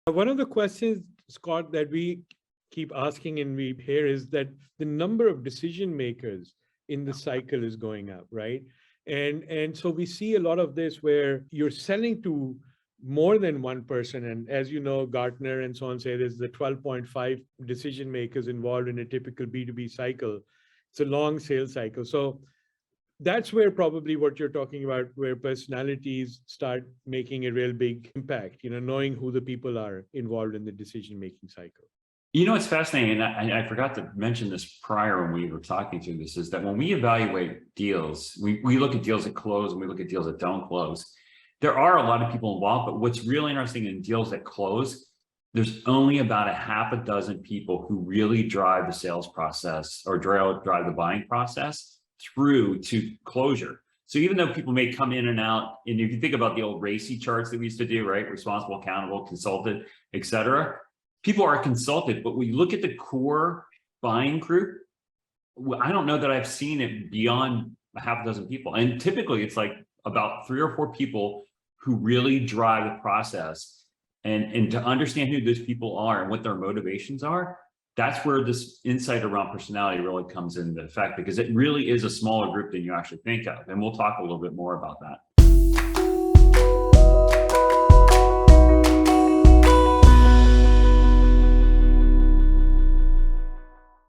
One of the questions, Scott, that we keep asking and we hear is that the number of decision makers in the cycle is going up, right? And so we see a lot of this where you're selling to more than one person. And as you know, Gartner and so on say there's the 12.5 decision makers involved in a typical B2B cycle. It's a long sales cycle. So that's where probably what you're talking about, where personalities start making a real big impact, knowing who the people are involved in the decision-making cycle. It's fascinating, and I forgot to mention this prior when we were talking through this, is that when we evaluate deals, we look at deals that close and we look at deals that don't close. There are a lot of people involved, but what's really interesting in deals that close, there's only about a half a dozen people who really drive the sales process or drive the buying process through to closure. So even though people may come in and out, and if you think about the old RACI charts that we used to do, right? Responsible, accountable, consulted, et cetera. People are consulted, but when you look at the core buying group, I don't know that I've seen it beyond a half a dozen people. And typically it's like about 3 or 4 people who really drive the process. And to understand who those people are and what their motivations are, that's where this insight around personality really comes into effect, because it really is a smaller group than you actually think of. And we'll talk a little bit more about that.